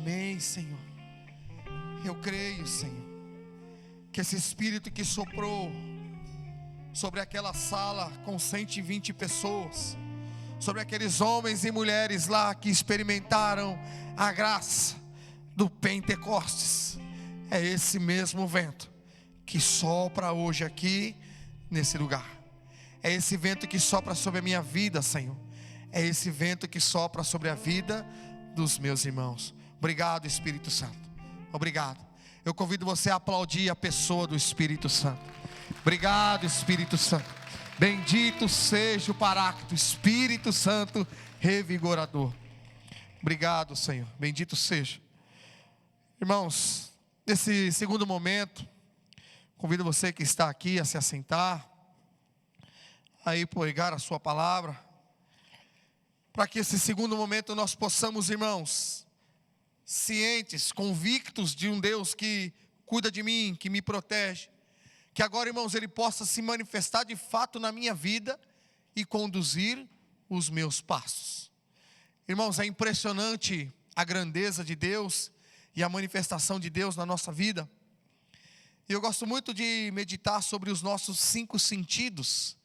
Amém, Senhor. Eu creio, Senhor, que esse Espírito que soprou sobre aquela sala com 120 pessoas, sobre aqueles homens e mulheres lá que experimentaram a graça do Pentecostes, é esse mesmo vento que sopra hoje aqui nesse lugar. É esse vento que sopra sobre a minha vida, Senhor. É esse vento que sopra sobre a vida dos meus irmãos. Obrigado, Espírito Santo. Obrigado. Eu convido você a aplaudir a pessoa do Espírito Santo. Obrigado, Espírito Santo. Bendito seja o Paráclito, Espírito Santo revigorador. Obrigado, Senhor. Bendito seja. Irmãos, nesse segundo momento, convido você que está aqui a se assentar, a ir pregar a sua palavra, para que esse segundo momento nós possamos, irmãos, cientes, convictos de um Deus que cuida de mim, que me protege, que agora, irmãos, Ele possa se manifestar de fato na minha vida e conduzir os meus passos. Irmãos, é impressionante a grandeza de Deus e a manifestação de Deus na nossa vida. E eu gosto muito de meditar sobre os nossos 5 sentidos,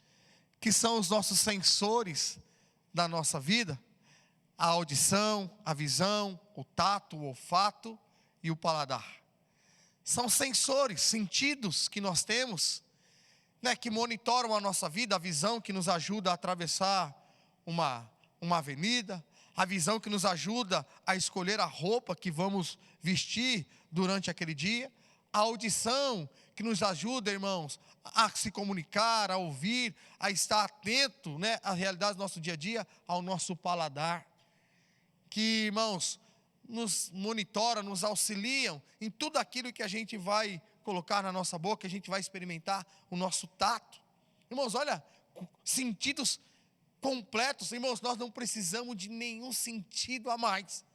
que são os nossos sensores da nossa vida: a audição, a visão, o tato, o olfato e o paladar. São sensores, sentidos que nós temos, que monitoram a nossa vida. A visão que nos ajuda a atravessar uma avenida, a visão que nos ajuda a escolher a roupa que vamos vestir durante aquele dia, a audição que nos ajuda, irmãos, a se comunicar, a ouvir, a estar atento, à realidade do nosso dia a dia, ao nosso paladar, que, irmãos, nos monitora, nos auxiliam em tudo aquilo que a gente vai colocar na nossa boca, a gente vai experimentar, o nosso tato. Irmãos, olha, sentidos completos. Irmãos, nós não precisamos de nenhum sentido a mais,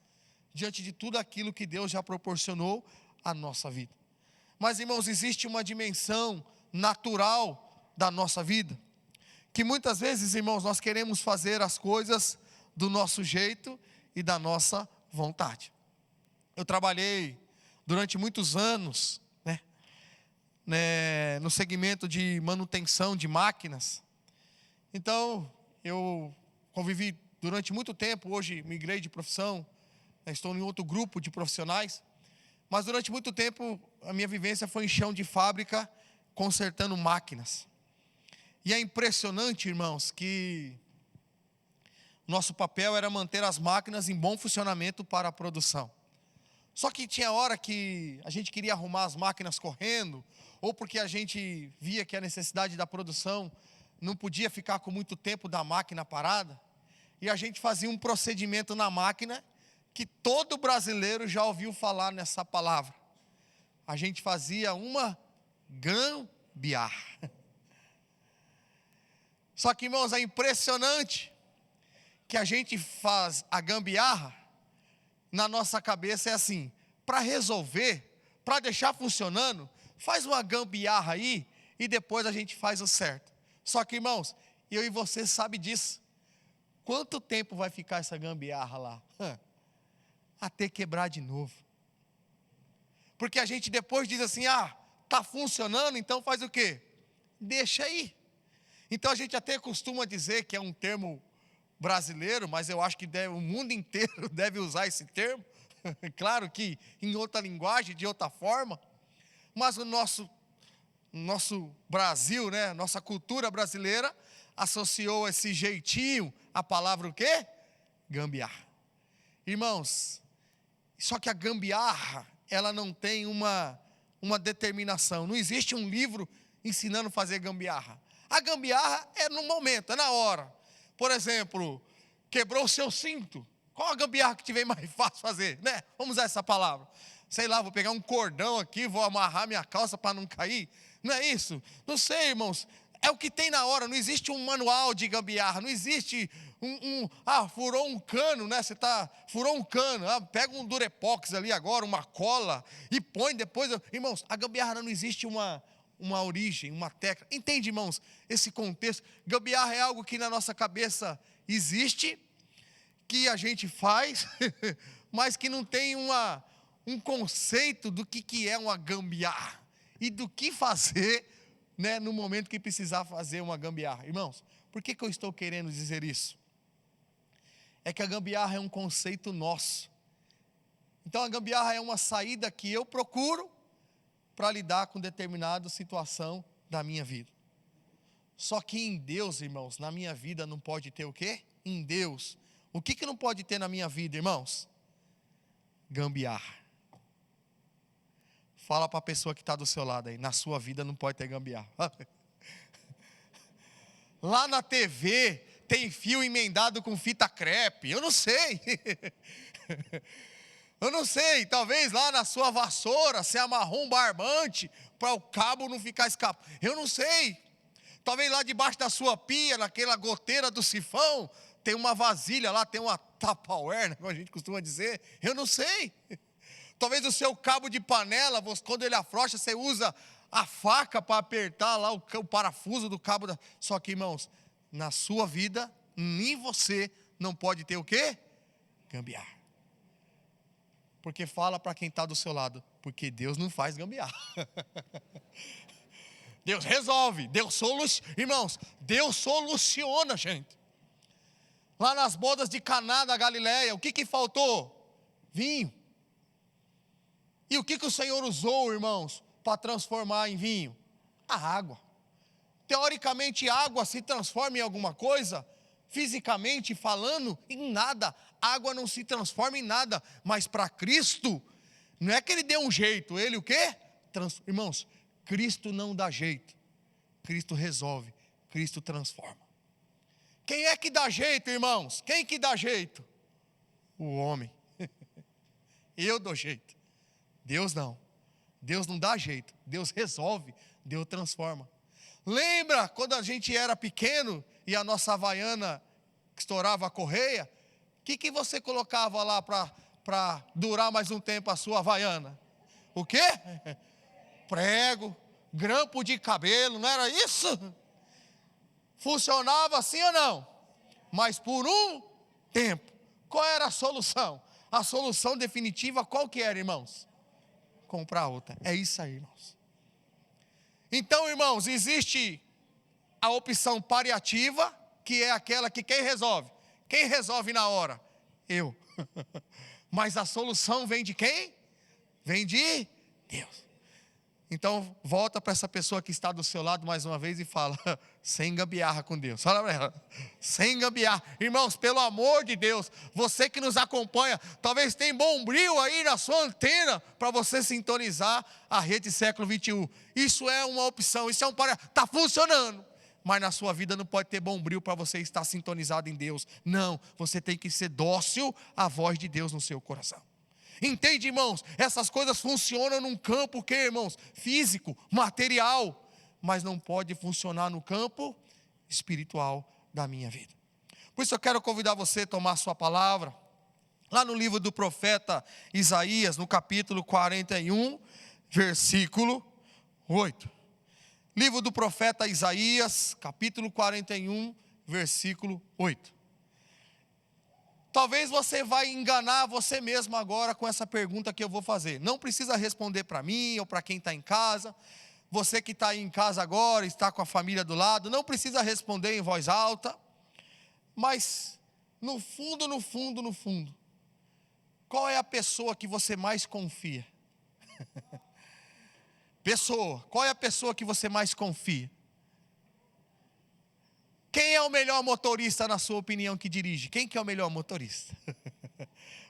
diante de tudo aquilo que Deus já proporcionou à nossa vida. Mas, irmãos, existe uma dimensão natural da nossa vida, que muitas vezes, irmãos, nós queremos fazer as coisas do nosso jeito e da nossa vontade. Eu trabalhei durante muitos anos, no segmento de manutenção de máquinas. Então, eu convivi durante muito tempo. Hoje migrei de profissão, estou em outro grupo de profissionais. Mas durante muito tempo a minha vivência foi em chão de fábrica, consertando máquinas. E é impressionante, irmãos, que nosso papel era manter as máquinas em bom funcionamento para a produção. Só que tinha hora que a gente queria arrumar as máquinas correndo, ou porque a gente via que a necessidade da produção não podia ficar com muito tempo da máquina parada, e a gente fazia um procedimento na máquina que todo brasileiro já ouviu falar nessa palavra. A gente fazia uma gambiarra. Só que, irmãos, é impressionante que a gente faz a gambiarra, na nossa cabeça é assim: para resolver, para deixar funcionando, faz uma gambiarra aí e depois a gente faz o certo. Só que, irmãos, eu e você sabem disso. Quanto tempo vai ficar essa gambiarra lá? Até quebrar de novo. Porque a gente depois diz assim: está funcionando, então faz o quê? Deixa aí. Então a gente até costuma dizer que é um termo brasileiro, mas eu acho que o mundo inteiro deve usar esse termo. Claro que em outra linguagem, de outra forma. Mas o nosso Brasil, nossa cultura brasileira, associou esse jeitinho à palavra o quê? Gambiarra. Irmãos, só que a gambiarra, ela não tem uma determinação. Não existe um livro ensinando a fazer gambiarra. A gambiarra é no momento, é na hora. Por exemplo, quebrou o seu cinto. Qual a gambiarra que tiver mais fácil fazer, Vamos usar essa palavra. Sei lá, vou pegar um cordão aqui, vou amarrar minha calça para não cair. Não é isso? Não sei, irmãos. É o que tem na hora. Não existe um manual de gambiarra. Não existe furou um cano, furou um cano. Pega um durepox ali agora, uma cola e põe depois. Irmãos, a gambiarra não existe uma origem, uma técnica. Entende, irmãos, esse contexto? Gambiarra é algo que na nossa cabeça existe, que a gente faz mas que não tem um conceito do que é uma gambiarra e do que fazer, né, no momento que precisar fazer uma gambiarra. Irmãos, por que eu estou querendo dizer isso? É que a gambiarra é um conceito nosso. Então a gambiarra é uma saída que eu procuro para lidar com determinada situação da minha vida. Só que em Deus, irmãos, na minha vida não pode ter o quê? Em Deus. O que não pode ter na minha vida, irmãos? Gambiarra. Fala para a pessoa que está do seu lado aí, na sua vida não pode ter gambiarra. Lá na TV tem fio emendado com fita crepe, eu não sei. Eu não sei, talvez lá na sua vassoura você amarrou um barbante para o cabo não ficar escapando. Eu não sei. Talvez lá debaixo da sua pia, naquela goteira do sifão, tem uma vasilha lá, tem uma Tupperware, como a gente costuma dizer. Eu não sei. Talvez o seu cabo de panela, quando ele afrouxa, você usa a faca para apertar lá o parafuso do cabo. Só que, irmãos, na sua vida, nem você não pode ter o quê? Gambiarra. Porque fala para quem está do seu lado, porque Deus não faz gambiarra. Deus resolve, irmãos, Deus soluciona, gente. Lá nas bodas de Caná da Galileia, o que faltou? Vinho. E o que o Senhor usou, irmãos, para transformar em vinho? A água. Teoricamente, água se transforma em alguma coisa? Fisicamente falando, em nada. Água não se transforma em nada. Mas para Cristo, não é que Ele deu um jeito. Ele o quê? Irmãos, Cristo não dá jeito. Cristo resolve. Cristo transforma. Quem é que dá jeito, irmãos? Quem que dá jeito? O homem. Eu dou jeito. Deus não. Deus não dá jeito. Deus resolve. Deus transforma. Lembra quando a gente era pequeno e a nossa havaiana estourava a correia? O que você colocava lá para durar mais um tempo a sua havaiana? O quê? Prego, grampo de cabelo, não era isso? Funcionava assim ou não? Mas por um tempo. Qual era a solução? A solução definitiva qual que era, irmãos? Comprar outra. É isso aí, irmãos. Então, irmãos, existe a opção paliativa, que é aquela que quem resolve? Quem resolve na hora? Eu. Mas a solução vem de quem? Vem de Deus. Então, volta para essa pessoa que está do seu lado mais uma vez e fala, sem gambiarra com Deus. Fala para ela, sem gambiarra. Irmãos, pelo amor de Deus, você que nos acompanha, talvez tenha bombril aí na sua antena para você sintonizar a rede século 21. Isso é uma opção, isso é está funcionando. Mas na sua vida não pode ter bombril para você estar sintonizado em Deus. Não, você tem que ser dócil à voz de Deus no seu coração. Entende, irmãos? Essas coisas funcionam num campo que, irmãos? Físico, material, mas não pode funcionar no campo espiritual da minha vida. Por isso eu quero convidar você a tomar a sua palavra, lá no livro do profeta Isaías, no capítulo 41, versículo 8. Livro do profeta Isaías, capítulo 41, versículo 8. Talvez você vai enganar você mesmo agora com essa pergunta que eu vou fazer. Não precisa responder para mim ou para quem está em casa. Você que está aí em casa agora, está com a família do lado, não precisa responder em voz alta. Mas, no fundo, qual é a pessoa que você mais confia? Qual é a pessoa que você mais confia? Quem é o melhor motorista, na sua opinião, que dirige? Quem que é o melhor motorista?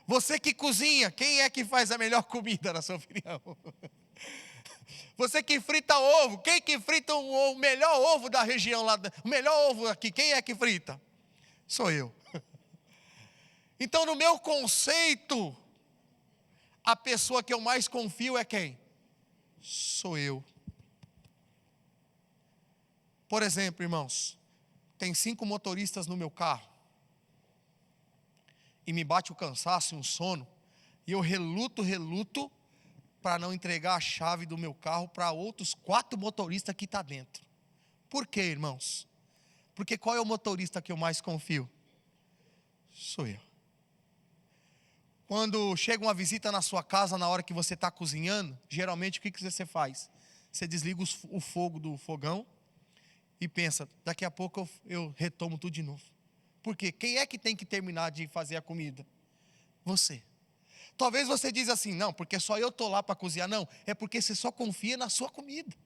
Você que cozinha, quem é que faz a melhor comida, na sua opinião? Você que frita ovo, quem que frita o melhor ovo da região lá? O melhor ovo aqui, quem é que frita? Sou eu. Então, no meu conceito, a pessoa que eu mais confio é quem? Sou eu. Por exemplo, irmãos, tem 5 motoristas no meu carro, e me bate o cansaço e um sono, e eu reluto, para não entregar a chave do meu carro para outros 4 motoristas que estão dentro. Por quê, irmãos? Porque qual é o motorista que eu mais confio? Sou eu. Quando chega uma visita na sua casa na hora que você está cozinhando, geralmente o que você faz? Você desliga o fogo do fogão e pensa, daqui a pouco eu retomo tudo de novo. Por quê? Quem é que tem que terminar de fazer a comida? Você. Talvez você diz assim, não, porque só eu estou lá para cozinhar. Não, é porque você só confia na sua comida.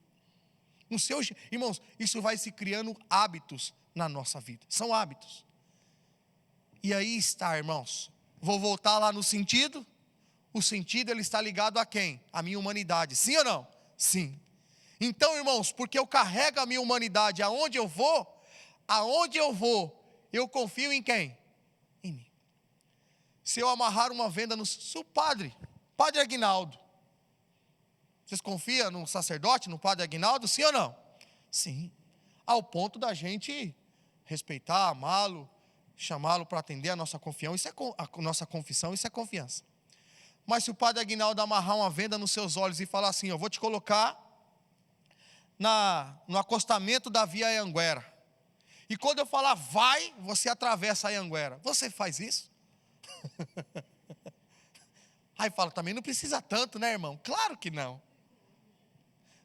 No seu, irmãos, isso vai se criando hábitos na nossa vida. São hábitos. E aí está, irmãos. Vou voltar lá no sentido. O sentido ele está ligado a quem? A minha humanidade. Sim ou não? Sim. Então, irmãos, porque eu carrego a minha humanidade aonde eu vou, eu confio em quem? Em mim. Se eu amarrar uma venda no padre Aguinaldo, vocês confiam no sacerdote, no padre Aguinaldo, sim ou não? Sim. Ao ponto da gente respeitar, amá-lo, chamá-lo para atender a nossa confiança, a nossa confissão, isso é confiança. Mas se o padre Aguinaldo amarrar uma venda nos seus olhos e falar assim, eu vou te colocar no acostamento da via Anhanguera, e quando eu falar vai, você atravessa a Anhanguera, você faz isso? Aí fala, também não precisa tanto, né, irmão? Claro que não.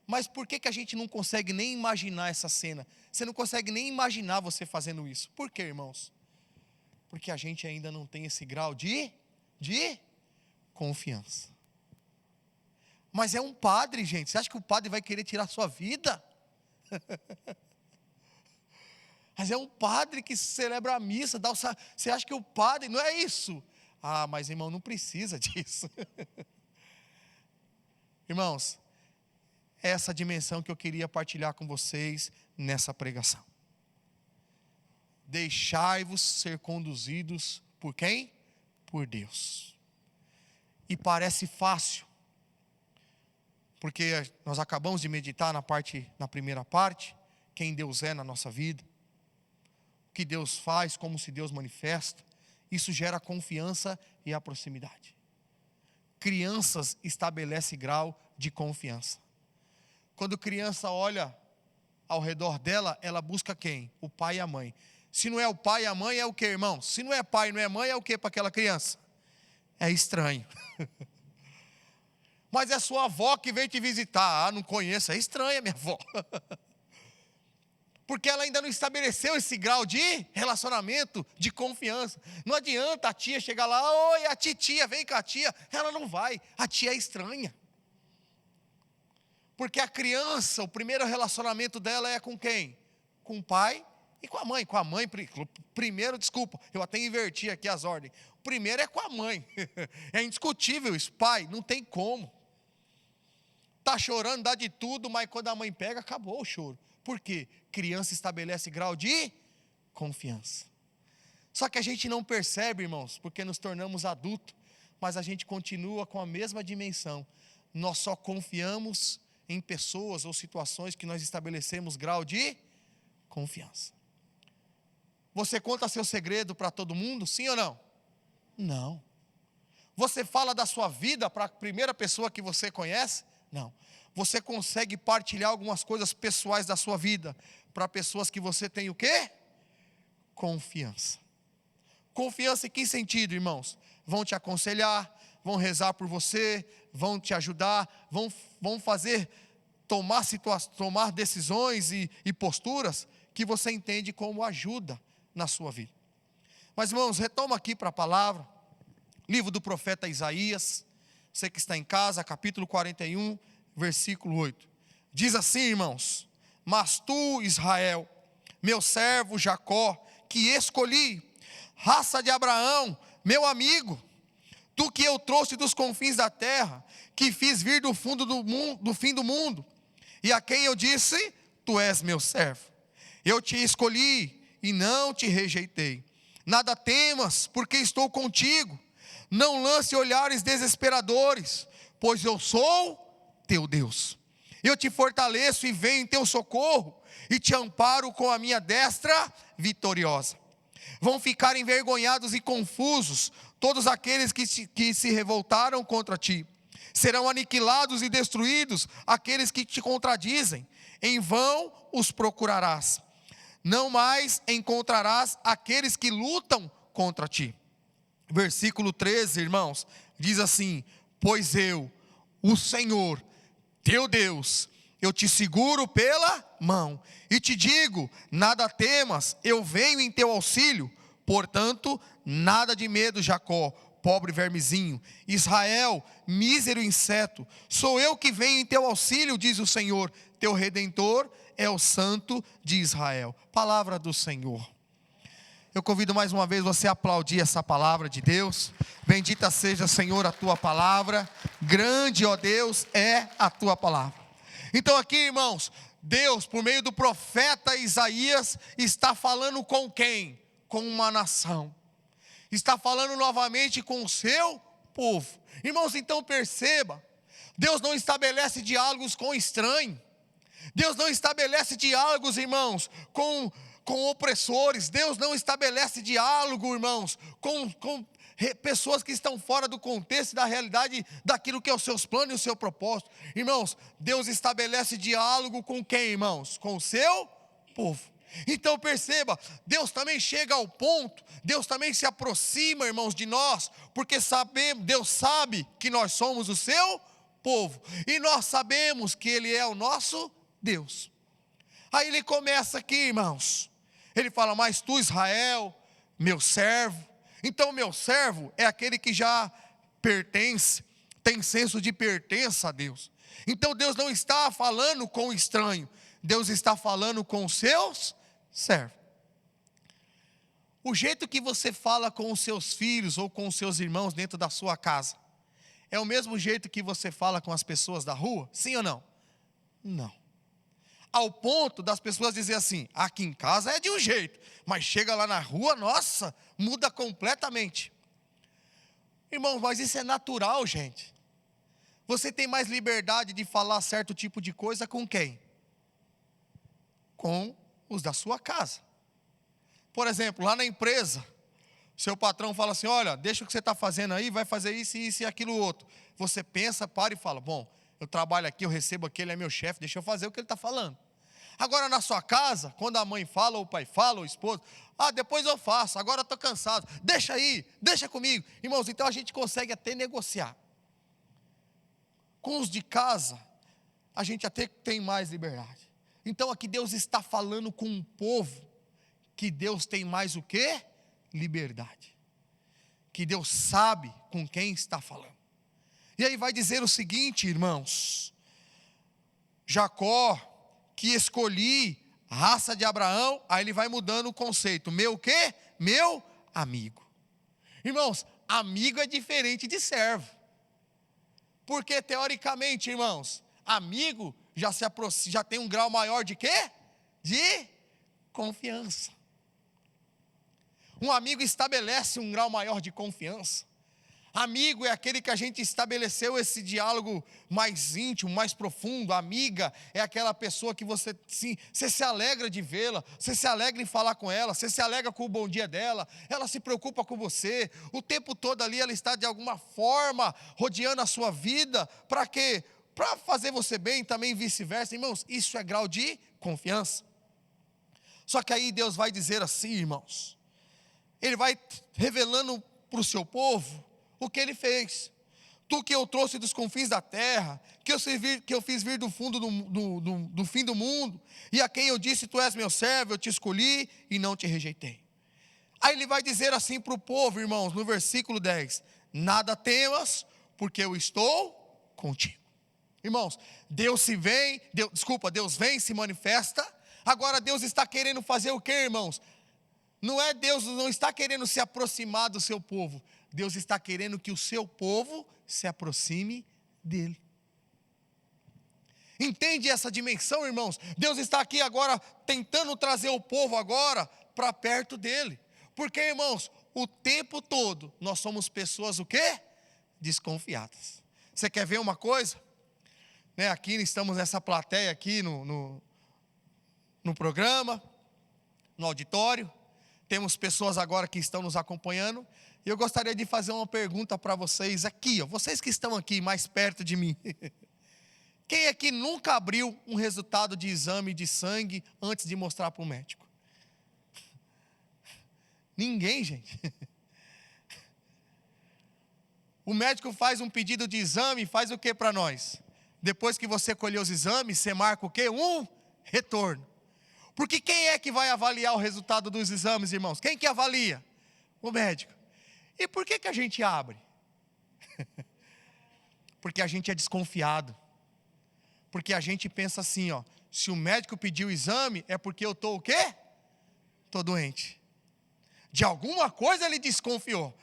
Mas por que a gente não consegue nem imaginar essa cena? Você não consegue nem imaginar você fazendo isso. Por quê, irmãos? Porque a gente ainda não tem esse grau de confiança. Mas é um padre, gente. Você acha que o padre vai querer tirar a sua vida? Mas é um padre que celebra a missa. Você acha que o padre, não é isso? Ah, mas irmão, não precisa disso. Irmãos, é essa dimensão que eu queria partilhar com vocês nessa pregação. Deixai-vos ser conduzidos por quem? Por Deus. E parece fácil, porque nós acabamos de meditar na primeira parte, quem Deus é na nossa vida, o que Deus faz, como se Deus manifesta, isso gera confiança e a proximidade. Crianças estabelecem grau de confiança. Quando criança olha ao redor dela, ela busca quem? O pai e a mãe. Se não é o pai e a mãe, é o que, irmão? Se não é pai e não é mãe, é o que para aquela criança? É estranho. Mas é sua avó que veio te visitar. Ah, não conheço, é estranha minha avó. Porque ela ainda não estabeleceu esse grau de relacionamento, de confiança. Não adianta a tia chegar lá, oi, a titia, vem cá, tia. Ela não vai, a tia é estranha. Porque a criança, o primeiro relacionamento dela é com quem? Com o pai e com a mãe. Com a mãe, primeiro, desculpa, eu até inverti aqui as ordens. O primeiro é com a mãe. É indiscutível isso, pai, não tem como. Está chorando, dá de tudo, mas quando a mãe pega, acabou o choro. Por quê? Criança estabelece grau de confiança. Só que a gente não percebe, irmãos, porque nos tornamos adultos, mas a gente continua com a mesma dimensão. Nós só confiamos em pessoas ou situações que nós estabelecemos grau de confiança. Você conta seu segredo para todo mundo, sim ou não? Não. Você fala da sua vida para a primeira pessoa que você conhece? Não. Você consegue partilhar algumas coisas pessoais da sua vida para pessoas que você tem o quê? Confiança. Confiança em que sentido, irmãos? Vão te aconselhar, vão rezar por você, vão te ajudar, vão fazer tomar decisões e posturas que você entende como ajuda na sua vida. Mas, irmãos, retoma aqui para a palavra, livro do profeta Isaías, você que está em casa, capítulo 41, versículo 8. Diz assim, irmãos: mas tu, Israel, meu servo Jacó, que escolhi, raça de Abraão, meu amigo, tu que eu trouxe dos confins da terra, que fiz vir do fundo do mundo, do fim do mundo, e a quem eu disse, tu és meu servo. Eu te escolhi e não te rejeitei. Nada temas, porque estou contigo. Não lance olhares desesperadores, pois eu sou teu Deus. Eu te fortaleço e venho em teu socorro, e te amparo com a minha destra vitoriosa. Vão ficar envergonhados e confusos todos aqueles que se revoltaram contra ti. Serão aniquilados e destruídos aqueles que te contradizem. Em vão os procurarás. Não mais encontrarás aqueles que lutam contra ti. versículo 13, irmãos, diz assim: pois eu, o Senhor, teu Deus, eu te seguro pela mão, e te digo, nada temas, eu venho em teu auxílio, portanto, nada de medo, Jacó, pobre vermezinho, Israel, mísero inseto, sou eu que venho em teu auxílio, diz o Senhor, teu Redentor é o Santo de Israel. Palavra do Senhor. Eu convido mais uma vez você a aplaudir essa palavra de Deus. Bendita seja, Senhor, a tua palavra. Grande, ó Deus, é a tua palavra. Então aqui, irmãos, Deus, por meio do profeta Isaías, está falando com quem? Com uma nação. Está falando novamente com o seu povo. Irmãos, então perceba, Deus não estabelece diálogos com estranho. Deus não estabelece diálogos, irmãos, com opressores. Deus não estabelece diálogo, irmãos, com pessoas que estão fora do contexto e da realidade daquilo que é os seus planos e o seu propósito. Irmãos, Deus estabelece diálogo com quem, irmãos? Com o seu povo. Então perceba, Deus também chega ao ponto, Deus também se aproxima, irmãos, de nós, porque Deus sabe que nós somos o seu povo, e nós sabemos que Ele é o nosso Deus. Aí ele começa aqui, irmãos, ele fala: mas tu, Israel, meu servo. Então meu servo é aquele que já pertence, tem senso de pertença a Deus. Então Deus não está falando com o estranho, Deus está falando com os seus servos. O jeito que você fala com os seus filhos ou com os seus irmãos dentro da sua casa é o mesmo jeito que você fala com as pessoas da rua? Sim ou não? Não. Ao ponto das pessoas dizer assim: aqui em casa é de um jeito, mas chega lá na rua, nossa, muda completamente. Irmãos, mas isso é natural, gente. Você tem mais liberdade de falar certo tipo de coisa com quem? Com os da sua casa. Por exemplo, lá na empresa, seu patrão fala assim: olha, deixa o que você está fazendo aí, vai fazer isso, isso e aquilo outro. Você pensa, para e fala: bom, eu trabalho aqui, eu recebo aqui, ele é meu chefe, deixa eu fazer o que ele está falando. Agora na sua casa, quando a mãe fala, ou o pai fala, ou o esposo: depois eu faço, agora eu estou cansado, deixa aí, deixa comigo. Irmãos, então a gente consegue até negociar. Com os de casa, a gente até tem mais liberdade. Então aqui Deus está falando com um povo, que Deus tem mais o quê? Liberdade. Que Deus sabe com quem está falando. E aí vai dizer o seguinte, irmãos: Jacó, que escolhi, raça de Abraão. Aí ele vai mudando o conceito: meu quê? Meu amigo. Irmãos, amigo é diferente de servo. Porque teoricamente, irmãos, amigo já tem um grau maior de quê? De confiança. Um amigo estabelece um grau maior de confiança. Amigo é aquele que a gente estabeleceu esse diálogo mais íntimo, mais profundo. Amiga é aquela pessoa que você se alegra de vê-la, você se alegra em falar com ela, você se alegra com o bom dia dela, ela se preocupa com você, o tempo todo ali ela está de alguma forma rodeando a sua vida, para quê? Para fazer você bem, também vice-versa. Irmãos, isso é grau de confiança. Só que aí Deus vai dizer assim, irmãos, Ele vai revelando para o seu povo o que Ele fez. Tu que eu trouxe dos confins da terra, que eu fiz vir do fundo do fim do mundo, e a quem eu disse: tu és meu servo, eu te escolhi e não te rejeitei. Aí Ele vai dizer assim para o povo, irmãos, no versículo 10: nada temas, porque eu estou contigo. Irmãos, Deus vem, se manifesta. Agora Deus está querendo fazer o quê, irmãos? Deus não está querendo se aproximar do seu povo, Deus está querendo que o seu povo se aproxime dele. Entende essa dimensão, irmãos? Deus está aqui agora tentando trazer o povo agora para perto dele. Porque, irmãos, o tempo todo nós somos pessoas o quê? Desconfiadas. Você quer ver uma coisa? Aqui estamos nessa plateia aqui no programa, no auditório. Temos pessoas agora que estão nos acompanhando, e eu gostaria de fazer uma pergunta para vocês aqui, vocês que estão aqui mais perto de mim. Quem aqui nunca abriu um resultado de exame de sangue antes de mostrar para o médico? Ninguém, gente. O médico faz um pedido de exame, faz o que para nós? Depois que você colheu os exames, você marca o quê? Um retorno. Porque quem é que vai avaliar o resultado dos exames, irmãos? Quem que avalia? O médico. E por que a gente abre? Porque a gente é desconfiado. Porque a gente pensa assim, ó, se o médico pediu o exame, é porque eu estou o quê? Estou doente. De alguma coisa ele desconfiou.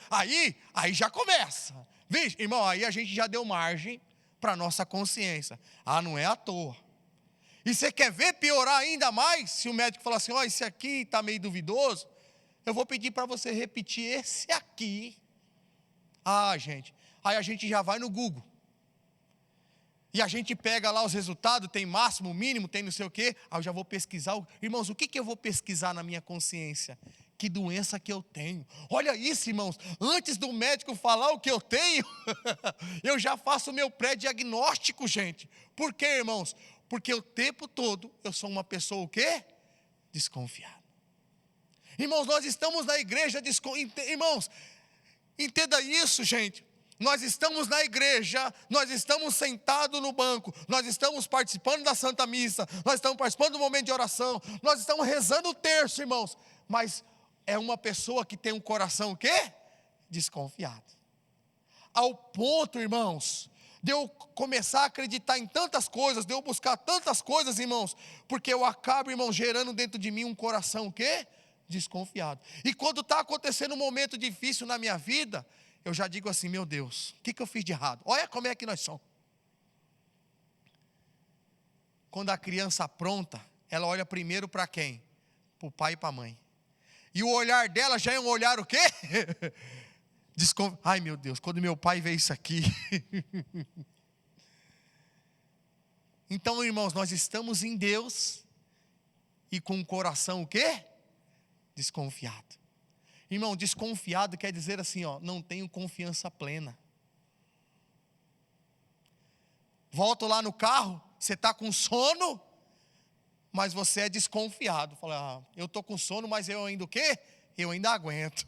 Aí já começa. Vixe, irmão, aí a gente já deu margem para a nossa consciência. Ah, não é à toa. E você quer ver piorar ainda mais? Se o médico falar assim, ó, esse aqui está meio duvidoso, eu vou pedir para você repetir esse aqui. Ah, gente, aí a gente já vai no Google. E a gente pega lá os resultados, tem máximo, mínimo, tem não sei o quê. Aí eu já vou pesquisar. Irmãos, o que eu vou pesquisar na minha consciência? Que doença que eu tenho. Olha isso, irmãos. Antes do médico falar o que eu tenho, eu já faço o meu pré-diagnóstico, gente. Por quê, irmãos? Porque o tempo todo eu sou uma pessoa o quê? Desconfiada. Irmãos, nós estamos na igreja Irmãos, entenda isso, gente. Nós estamos na igreja, nós estamos sentados no banco, nós estamos participando da Santa Missa, nós estamos participando do momento de oração, nós estamos rezando o terço, irmãos. Mas é uma pessoa que tem um coração o quê? Desconfiado. Ao ponto, irmãos, de eu começar a acreditar em tantas coisas, de eu buscar tantas coisas, irmãos, porque eu acabo, irmãos, gerando dentro de mim um coração o quê? Desconfiado. E quando está acontecendo um momento difícil na minha vida, eu já digo assim, meu Deus, o que eu fiz de errado? Olha como é que nós somos. Quando a criança apronta, ela olha primeiro para quem? Para o pai e para a mãe. E o olhar dela já é um olhar o quê? Ai meu Deus, quando meu pai vê isso aqui. Então, irmãos, nós estamos em Deus e com o coração o quê? Desconfiado. Irmão, desconfiado quer dizer assim, ó, não tenho confiança plena. Volto lá no carro, você está com sono, mas você é desconfiado. Fala, eu estou com sono, mas eu ainda o quê? Eu ainda aguento.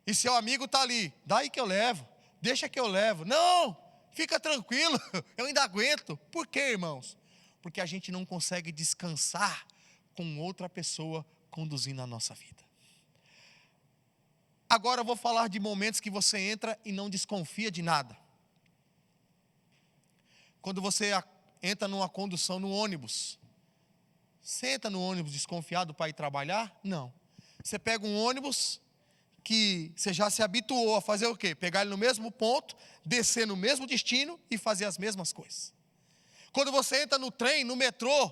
E seu amigo está ali, daí que eu levo, deixa que eu levo. Não, fica tranquilo, eu ainda aguento. Por quê, irmãos? Porque a gente não consegue descansar com outra pessoa conduzindo a nossa vida. Agora eu vou falar de momentos que você entra e não desconfia de nada. Quando você entra numa condução no ônibus, você entra no ônibus desconfiado para ir trabalhar? Não. Você pega um ônibus que você já se habituou a fazer o quê? Pegar ele no mesmo ponto, descer no mesmo destino e fazer as mesmas coisas. Quando você entra no trem, no metrô,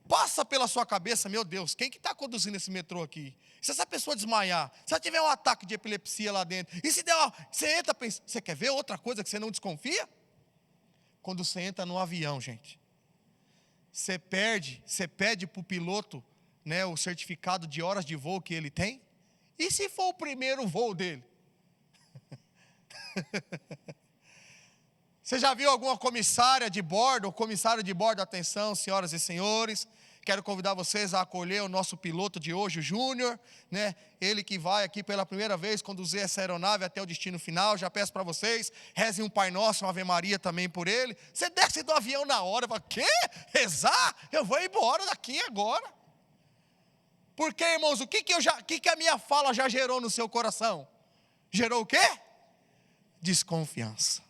passa pela sua cabeça, meu Deus, quem que está conduzindo esse metrô aqui? Se essa pessoa desmaiar, se ela tiver um ataque de epilepsia lá dentro, e se der você entra, pensa, você quer ver outra coisa que você não desconfia? Quando você entra no avião, gente, você pede para o piloto, né, o certificado de horas de voo que ele tem, e se for o primeiro voo dele? Você já viu alguma comissária de bordo, ou comissário de bordo? Atenção, senhoras e senhores, quero convidar vocês a acolher o nosso piloto de hoje, o Júnior, né? Ele que vai aqui pela primeira vez conduzir essa aeronave até o destino final. Já peço para vocês, rezem um Pai Nosso, uma Ave Maria também por ele. Você desce do avião na hora, fala, quê? Rezar? Eu vou embora daqui agora. Porque, irmãos, o que a minha fala já gerou no seu coração? Gerou o quê? Desconfiança.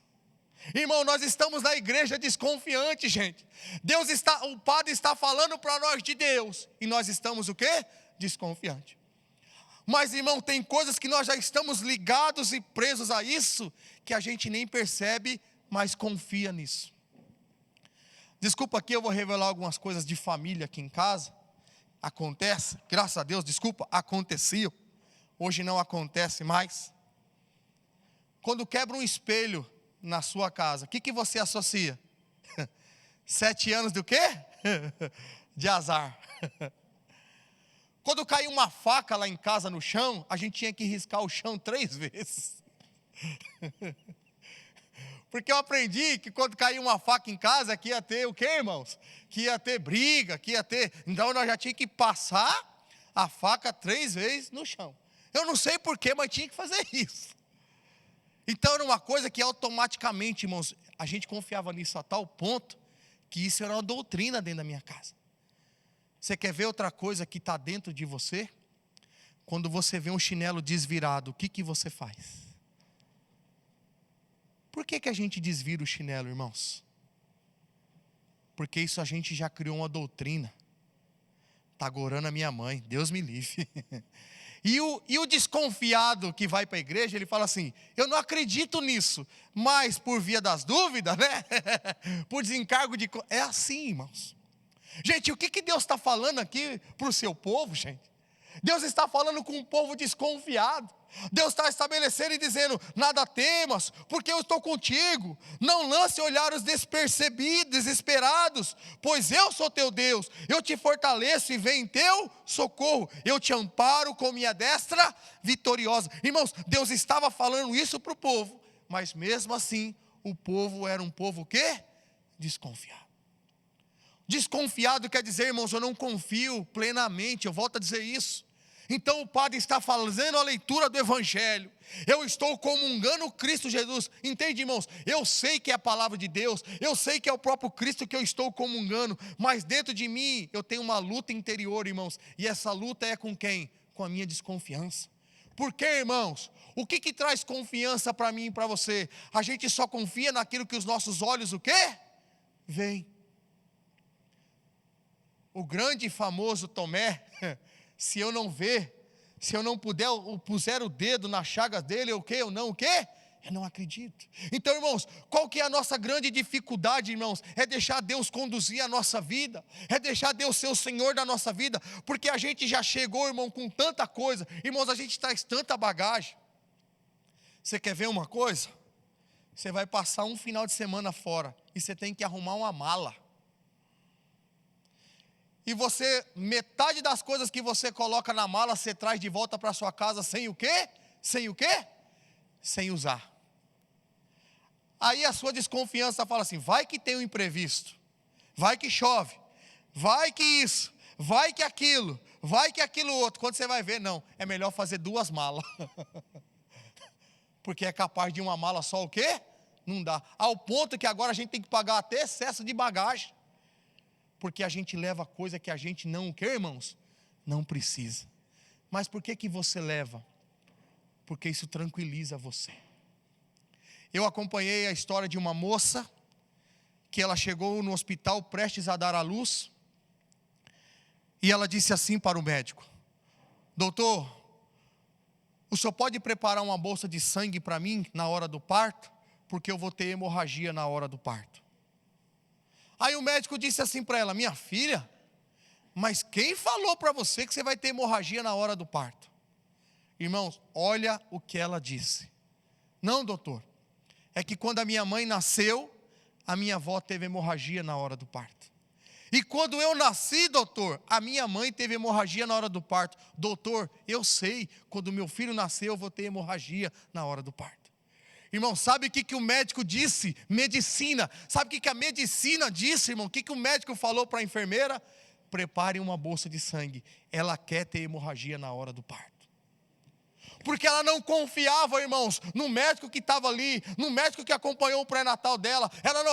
Irmão, nós estamos na igreja desconfiante, gente. O padre está falando para nós de Deus, e nós estamos o quê? Desconfiante. Mas, irmão, tem coisas que nós já estamos ligados e presos a isso, que a gente nem percebe, mas confia nisso. Desculpa aqui, eu vou revelar algumas coisas de família aqui em casa. Acontece, graças a Deus, acontecia. Hoje não acontece mais. Quando quebra um espelho na sua casa, o que você associa? 7 anos do quê? De azar. Quando caiu uma faca lá em casa no chão, a gente tinha que riscar o chão 3 vezes. Porque eu aprendi que quando caiu uma faca em casa, que ia ter o quê, irmãos? Que ia ter briga, que ia ter... Então nós já tínhamos que passar a faca 3 vezes no chão. Eu não sei porquê, mas tinha que fazer isso. Então era uma coisa que automaticamente, irmãos, a gente confiava nisso a tal ponto, que isso era uma doutrina dentro da minha casa. Você quer ver outra coisa que está dentro de você? Quando você vê um chinelo desvirado, o que você faz? Por que a gente desvira o chinelo, irmãos? Porque isso a gente já criou uma doutrina. Está agorando a minha mãe, Deus me livre. E o desconfiado que vai para a igreja, ele fala assim, eu não acredito nisso, mas por via das dúvidas, né? Por desencargo de... É assim, irmãos. Gente, o que Deus está falando aqui para o seu povo, gente? Deus está falando com um povo desconfiado. Deus está estabelecendo e dizendo, nada temas, porque eu estou contigo. Não lance olhares despercebidos, desesperados, pois eu sou teu Deus. Eu te fortaleço e venho em teu socorro. Eu te amparo com minha destra vitoriosa. Irmãos, Deus estava falando isso para o povo, mas mesmo assim, o povo era um povo o quê? Desconfiado. Desconfiado quer dizer, irmãos, eu não confio plenamente, eu volto a dizer isso. Então o padre está fazendo a leitura do Evangelho, eu estou comungando Cristo Jesus, entende, irmãos? Eu sei que é a palavra de Deus, eu sei que é o próprio Cristo que eu estou comungando, mas dentro de mim eu tenho uma luta interior, irmãos, e essa luta é com quem? Com a minha desconfiança. Por quê, irmãos? O que traz confiança para mim e para você? A gente só confia naquilo que os nossos olhos, o quê? Veem. O grande e famoso Tomé, se eu não ver, se eu não puser o dedo na chaga dele, o quê? Eu não acredito. Então, irmãos, qual que é a nossa grande dificuldade, irmãos? É deixar Deus conduzir a nossa vida, é deixar Deus ser o Senhor da nossa vida, porque a gente já chegou, irmão, com tanta coisa, irmãos, a gente traz tanta bagagem. Você quer ver uma coisa? Você vai passar um final de semana fora, e você tem que arrumar uma mala. E você, metade das coisas que você coloca na mala, você traz de volta para sua casa sem o quê? Sem o quê? Sem usar. Aí a sua desconfiança fala assim, vai que tem um imprevisto, vai que chove, vai que isso, vai que aquilo outro. Quando você vai ver, não, é melhor fazer 2 malas. Porque é capaz de uma mala só o quê? Não dá. Ao ponto que agora a gente tem que pagar até excesso de bagagem. Porque a gente leva coisa que a gente não quer, irmãos? Não precisa. Mas por que você leva? Porque isso tranquiliza você. Eu acompanhei a história de uma moça, que ela chegou no hospital prestes a dar à luz, e ela disse assim para o médico, doutor, o senhor pode preparar uma bolsa de sangue para mim na hora do parto? Porque eu vou ter hemorragia na hora do parto. Aí o médico disse assim para ela, minha filha, mas quem falou para você que você vai ter hemorragia na hora do parto? Irmãos, olha o que ela disse. Não, doutor, é que quando a minha mãe nasceu, a minha avó teve hemorragia na hora do parto. E quando eu nasci, doutor, a minha mãe teve hemorragia na hora do parto. Doutor, eu sei, quando meu filho nasceu, eu vou ter hemorragia na hora do parto. Irmão, sabe o que o médico disse? Medicina. Sabe o que a medicina disse, irmão? O que o médico falou para a enfermeira? Prepare uma bolsa de sangue. Ela quer ter hemorragia na hora do parto. Porque ela não confiava, irmãos, no médico que estava ali, no médico que acompanhou o pré-natal dela. Ela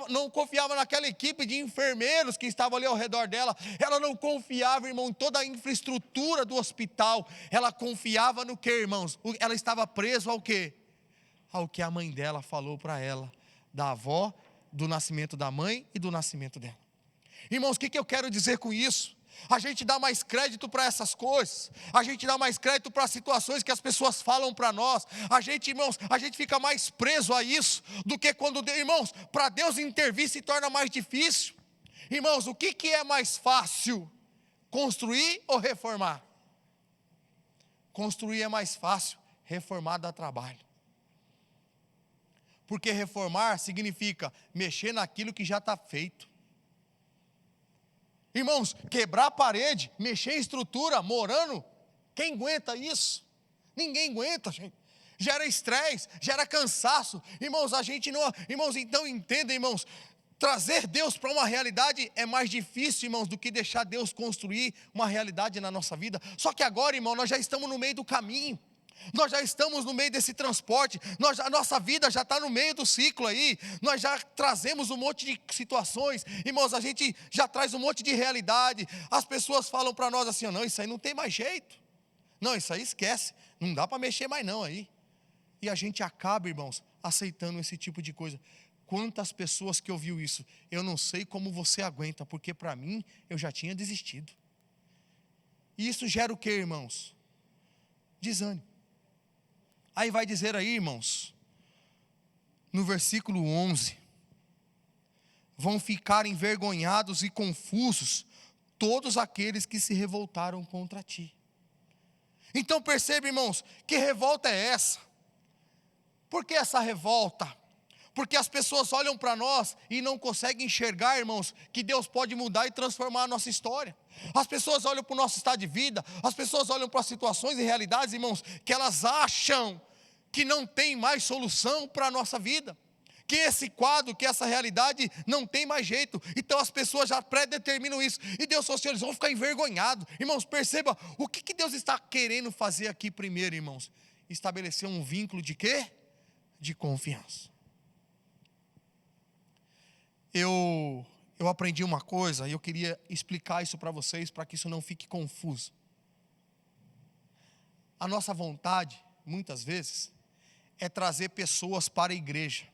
não confiava naquela equipe de enfermeiros que estavam ali ao redor dela. Ela não confiava, irmão, em toda a infraestrutura do hospital. Ela confiava no que, irmãos? Ela estava presa ao quê? Ao que a mãe dela falou para ela, da avó, do nascimento da mãe e do nascimento dela. Irmãos, o que eu quero dizer com isso? A gente dá mais crédito para essas coisas, a gente dá mais crédito para situações que as pessoas falam para nós, irmãos, a gente fica mais preso a isso, do que quando, irmãos, para Deus intervir se torna mais difícil. Irmãos, o que é mais fácil? Construir ou reformar? Construir é mais fácil, reformar dá trabalho. Porque reformar significa mexer naquilo que já está feito. Irmãos, quebrar a parede, mexer em estrutura, morando, quem aguenta isso? Ninguém aguenta, gente. Gera estresse, gera cansaço. Irmãos, a gente não... Irmãos, então entenda, irmãos, trazer Deus para uma realidade é mais difícil, irmãos, do que deixar Deus construir uma realidade na nossa vida. Só que agora, irmão, nós já estamos no meio do caminho. Nós já estamos no meio desse transporte, a nossa vida já está no meio do ciclo aí, nós já trazemos um monte de situações, irmãos, a gente já traz um monte de realidade, as pessoas falam para nós assim, não, isso aí não tem mais jeito, não, isso aí esquece, não dá para mexer mais não aí, e a gente acaba, irmãos, aceitando esse tipo de coisa. Quantas pessoas que ouviu isso, eu não sei como você aguenta, porque para mim, eu já tinha desistido. E isso gera o que, irmãos? Desânimo. Aí vai dizer aí, irmãos, no versículo 11, vão ficar envergonhados e confusos todos aqueles que se revoltaram contra ti. Então percebe, irmãos, que revolta é essa? Por que essa revolta? Porque as pessoas olham para nós e não conseguem enxergar, irmãos, que Deus pode mudar e transformar a nossa história. As pessoas olham para o nosso estado de vida, as pessoas olham para as situações e realidades, irmãos, que elas acham que não tem mais solução para a nossa vida, que esse quadro, que essa realidade não tem mais jeito. Então as pessoas já predeterminam isso, e Deus falou assim, eles vão ficar envergonhados. Irmãos, perceba, o que Deus está querendo fazer aqui primeiro, irmãos? Estabelecer um vínculo de quê? De confiança. Eu aprendi uma coisa, e eu queria explicar isso para vocês, para que isso não fique confuso. A nossa vontade, muitas vezes, é trazer pessoas para a igreja.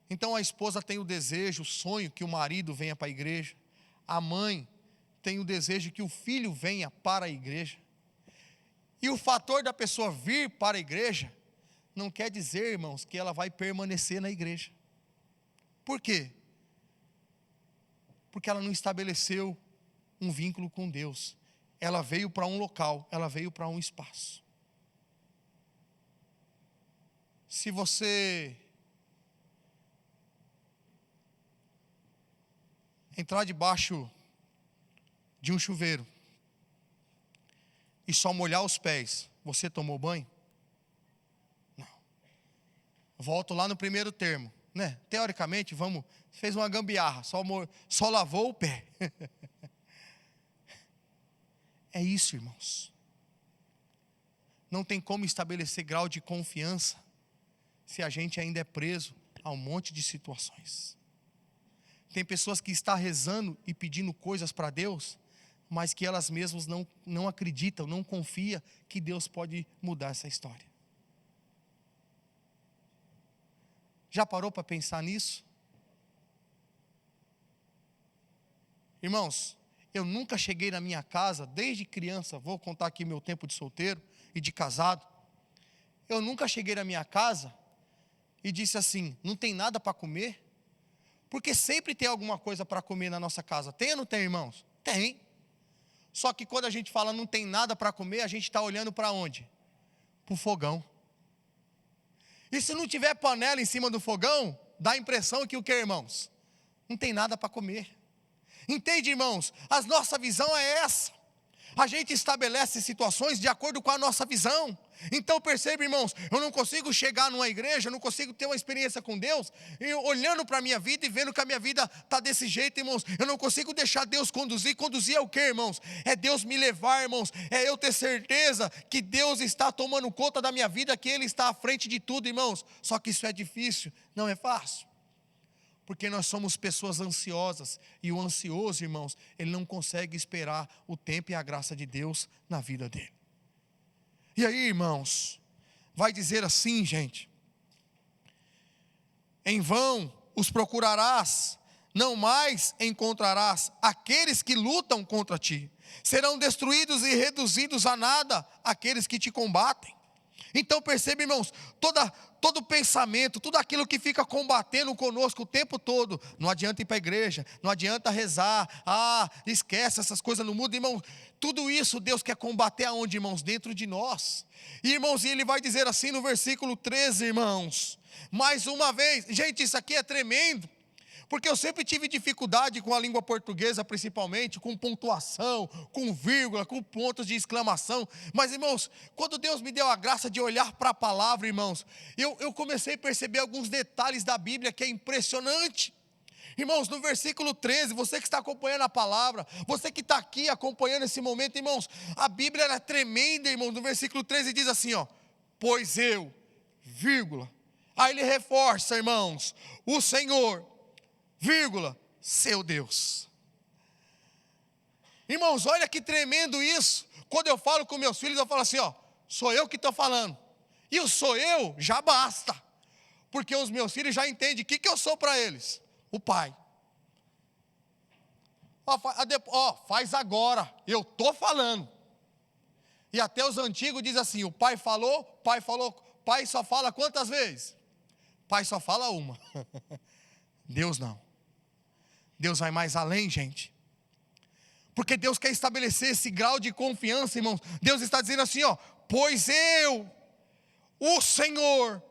Então a esposa tem o desejo, o sonho que o marido venha para a igreja. A mãe tem o desejo que o filho venha para a igreja. E o fator da pessoa vir para a igreja, não quer dizer, irmãos, que ela vai permanecer na igreja. Por quê? Porque ela não estabeleceu um vínculo com Deus. Ela veio para um local, ela veio para um espaço. Se você entrar debaixo de um chuveiro e só molhar os pés, você tomou banho? Não. Volto lá no primeiro termo, né? Teoricamente, fez uma gambiarra, só lavou o pé. É isso, irmãos. Não tem como estabelecer grau de confiança se a gente ainda é preso a um monte de situações. Tem pessoas que estão rezando e pedindo coisas para Deus, mas que elas mesmas não acreditam, não confiam que Deus pode mudar essa história. Já parou para pensar nisso? Irmãos, eu nunca cheguei na minha casa, desde criança, vou contar aqui meu tempo de solteiro e de casado. Eu nunca cheguei na minha casa e disse assim, não tem nada para comer? Porque sempre tem alguma coisa para comer na nossa casa. Tem ou não tem, irmãos? Tem. Só que quando a gente fala não tem nada para comer, a gente está olhando para onde? Para o fogão. E se não tiver panela em cima do fogão, dá a impressão que o que, irmãos? Não tem nada para comer. Entende, irmãos? A nossa visão é essa. A gente estabelece situações de acordo com a nossa visão. Então percebe, irmãos, eu não consigo chegar numa igreja, eu não consigo ter uma experiência com Deus, e olhando para a minha vida e vendo que a minha vida está desse jeito, irmãos. Eu não consigo deixar Deus conduzir. Conduzir é o que, irmãos? É Deus me levar, irmãos. É eu ter certeza que Deus está tomando conta da minha vida, que Ele está à frente de tudo, irmãos. Só que isso é difícil, não é fácil. Porque nós somos pessoas ansiosas, e o ansioso, irmãos, ele não consegue esperar o tempo e a graça de Deus na vida dele. E aí, irmãos, vai dizer assim, gente, em vão os procurarás, não mais encontrarás aqueles que lutam contra ti, serão destruídos e reduzidos a nada aqueles que te combatem. Então percebe, irmãos, todo pensamento, tudo aquilo que fica combatendo conosco o tempo todo, não adianta ir para a igreja, não adianta rezar, esquece essas coisas no mundo, irmão. Tudo isso Deus quer combater aonde, irmãos? Dentro de nós. E, irmãos, e Ele vai dizer assim no versículo 13, irmãos, mais uma vez, gente, isso aqui é tremendo. Porque eu sempre tive dificuldade com a língua portuguesa, principalmente, com pontuação, com vírgula, com pontos de exclamação. Mas, irmãos, quando Deus me deu a graça de olhar para a palavra, irmãos, eu comecei a perceber alguns detalhes da Bíblia que é impressionante. Irmãos, no versículo 13, você que está acompanhando a palavra, você que está aqui acompanhando esse momento, irmãos, a Bíblia era tremenda, irmãos. No versículo 13 diz assim, ó: pois eu, vírgula. Aí ele reforça, irmãos, o Senhor, vírgula, seu Deus. Irmãos, olha que tremendo isso. Quando eu falo com meus filhos, eu falo assim, ó: sou eu que estou falando. E o sou eu já basta. Porque os meus filhos já entendem o que eu sou para eles. O pai. Faz agora, eu estou falando. E até os antigos dizem assim: o pai falou, pai só fala quantas vezes? Pai só fala uma. Deus não. Deus vai mais além, gente. Porque Deus quer estabelecer esse grau de confiança, irmãos. Deus está dizendo assim, ó: pois eu, o Senhor,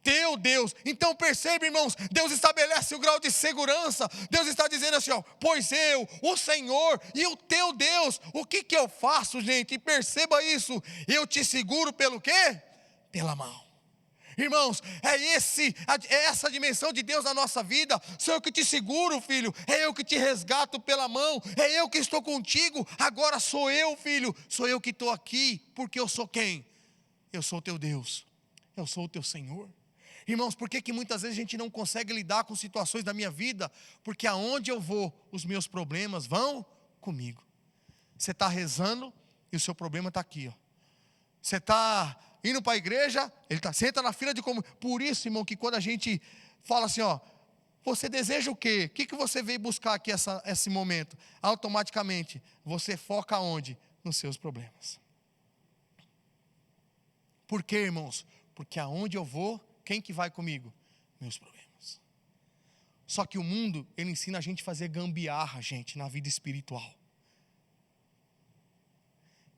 teu Deus. Então perceba, irmãos, Deus estabelece o grau de segurança. Deus está dizendo assim, ó: pois eu, o Senhor e o teu Deus. O que eu faço, gente? E perceba isso: eu te seguro pelo quê? Pela mão. Irmãos, é essa dimensão de Deus na nossa vida. Sou eu que te seguro, filho. É eu que te resgato pela mão. É eu que estou contigo. Agora sou eu, filho. Sou eu que estou aqui. Porque eu sou quem? Eu sou o teu Deus. Eu sou o teu Senhor. Irmãos, por que muitas vezes a gente não consegue lidar com situações da minha vida? Porque aonde eu vou, os meus problemas vão comigo. Você está rezando e o seu problema está aqui, ó. Você está indo para a igreja, você entra na fila de comunhão. Por isso, irmão, que quando a gente fala assim, ó: você deseja o quê? O que você veio buscar aqui esse momento? Automaticamente, você foca onde? Nos seus problemas. Por quê, irmãos? Porque aonde eu vou, quem que vai comigo? Meus problemas. Só que o mundo, ele ensina a gente a fazer gambiarra, gente, na vida espiritual.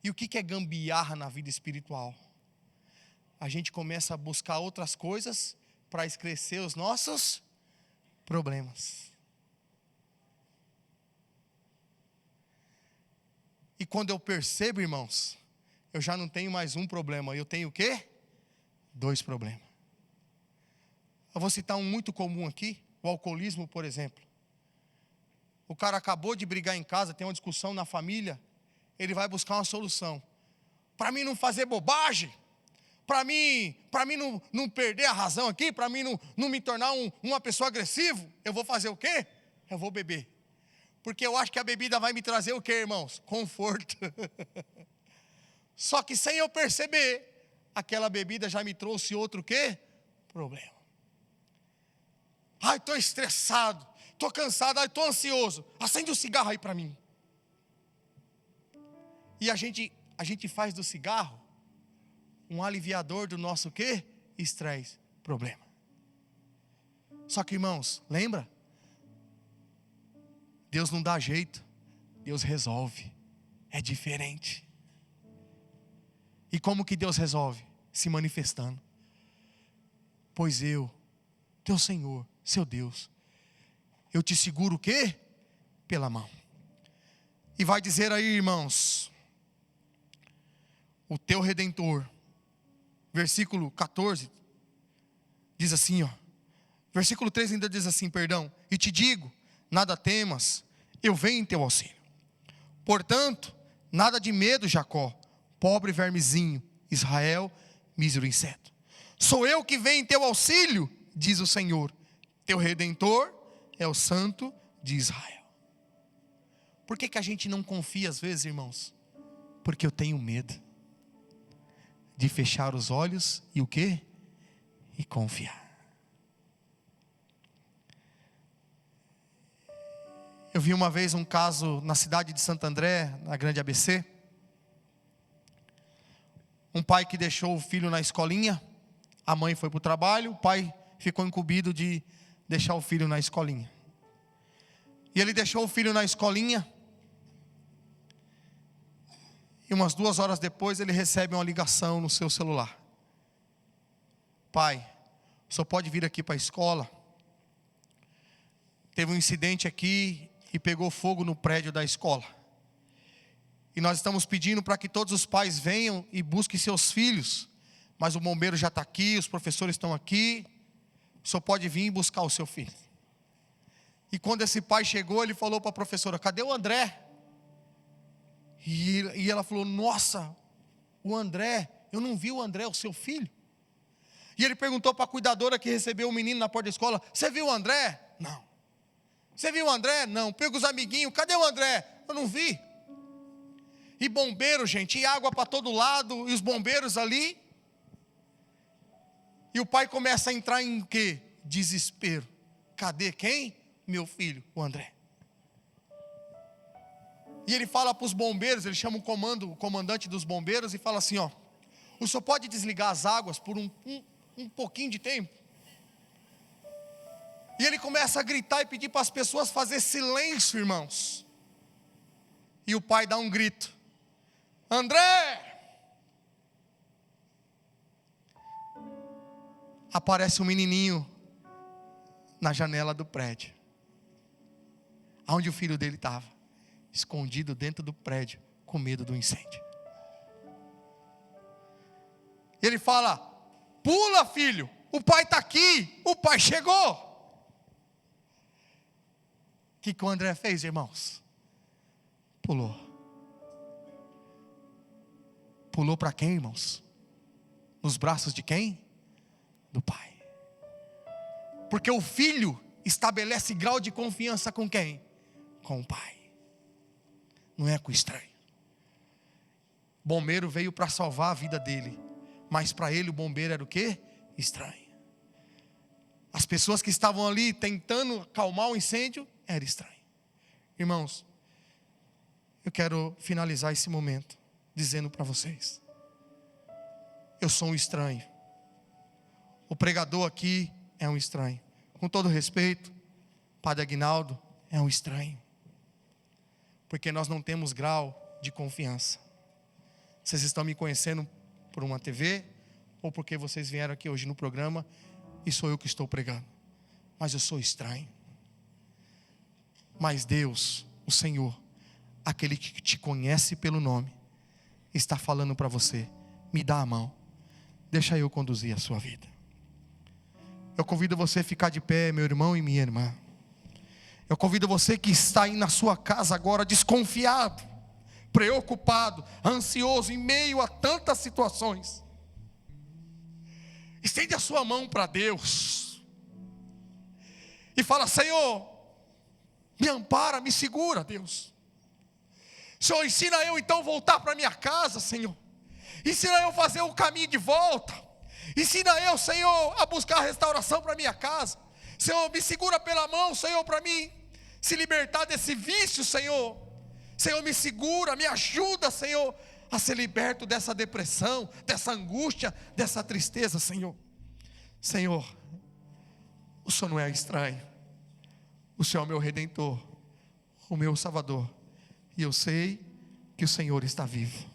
E o que é gambiarra na vida espiritual? A gente começa a buscar outras coisas para esquecer os nossos problemas. E quando eu percebo, irmãos, eu já não tenho mais um problema, eu tenho o quê? 2 problemas. Eu vou citar um muito comum aqui, o alcoolismo, por exemplo. O cara acabou de brigar em casa, tem uma discussão na família, ele vai buscar uma solução. Para mim não fazer bobagem, para mim não perder a razão aqui, para mim não me tornar uma pessoa agressiva, eu vou fazer o quê? Eu vou beber. Porque eu acho que a bebida vai me trazer o quê, irmãos? Conforto. Só que sem eu perceber, aquela bebida já me trouxe outro quê? Problema. Ai, estou estressado, estou cansado, estou ansioso. Acende um cigarro aí para mim. E a gente faz do cigarro um aliviador do nosso quê? Estresse, problema. Só que, irmãos, lembra? Deus não dá jeito, Deus resolve. É diferente. E como que Deus resolve? Se manifestando. Pois eu, teu Senhor, seu Deus, eu te seguro o quê? Pela mão. E vai dizer aí, irmãos, o teu Redentor, versículo 14, diz assim, ó. Versículo 13 ainda diz assim, perdão: e te digo, nada temas, eu venho em teu auxílio. Portanto, nada de medo, Jacó, pobre vermezinho, Israel, mísero inseto. Sou eu que venho em teu auxílio, diz o Senhor. Teu Redentor é o Santo de Israel. Por que a gente não confia às vezes, irmãos? Porque eu tenho medo de fechar os olhos e o quê? E confiar. Eu vi uma vez um caso na cidade de Santo André, na grande ABC. Um pai que deixou o filho na escolinha, a mãe foi para o trabalho, o pai ficou incumbido de deixar o filho na escolinha. E ele deixou o filho na escolinha, e umas 2 horas depois ele recebe uma ligação no seu celular: pai, o senhor pode vir aqui para a escola? Teve um incidente aqui e pegou fogo no prédio da escola. E nós estamos pedindo para que todos os pais venham e busquem seus filhos. Mas o bombeiro já está aqui, os professores estão aqui. O senhor pode vir e buscar o seu filho. E quando esse pai chegou, ele falou para a professora: cadê o André? E ela falou: nossa, o André, eu não vi o André, o seu filho. E ele perguntou para a cuidadora que recebeu o menino na porta da escola: você viu o André? Não. Você viu o André? Não. Pega os amiguinhos: cadê o André? Eu não vi. E bombeiro, gente, e água para todo lado, e os bombeiros ali. E o pai começa a entrar em quê? Desespero. Cadê quem? Meu filho, o André. E ele fala para os bombeiros, ele chama o comandante dos bombeiros e fala assim: ó, o senhor pode desligar as águas por um pouquinho de tempo? E ele começa a gritar e pedir para as pessoas fazer silêncio, irmãos. E o pai dá um grito: André! Aparece um menininho na janela do prédio, onde o filho dele estava, escondido dentro do prédio, com medo do incêndio. E ele fala: pula, filho, o pai está aqui, o pai chegou. O que o André fez, irmãos? Pulou. Pulou para quem, irmãos? Nos braços de quem? Do pai. Porque o filho estabelece grau de confiança com quem? Com o pai. Não é com o estranho. O bombeiro veio para salvar a vida dele, mas para ele o bombeiro era o quê? Estranho. As pessoas que estavam ali tentando acalmar o incêndio, era estranho. Irmãos, eu quero finalizar esse momento dizendo para vocês: eu sou um estranho. O pregador aqui é um estranho. Com todo respeito, Padre Aguinaldo é um estranho. Porque nós não temos grau de confiança. Vocês estão me conhecendo por uma TV, ou porque vocês vieram aqui hoje no programa e sou eu que estou pregando. Mas eu sou estranho. Mas Deus, o Senhor, aquele que te conhece pelo nome, está falando para você: me dá a mão, deixa eu conduzir a sua vida. Eu convido você a ficar de pé, meu irmão e minha irmã. Eu convido você que está aí na sua casa agora, desconfiado, preocupado, ansioso, em meio a tantas situações. Estende a sua mão para Deus e fala: Senhor, me ampara, me segura, Deus. Senhor, ensina eu então voltar para minha casa, Senhor. Ensina eu a fazer o caminho de volta. Ensina eu, Senhor, a buscar restauração para minha casa. Senhor, me segura pela mão, Senhor, para mim se libertar desse vício, Senhor. Senhor, me segura, me ajuda, Senhor, a ser liberto dessa depressão, dessa angústia, dessa tristeza, Senhor. Senhor, o Senhor não é estranho. O Senhor é o meu Redentor, o meu Salvador. E eu sei que o Senhor está vivo.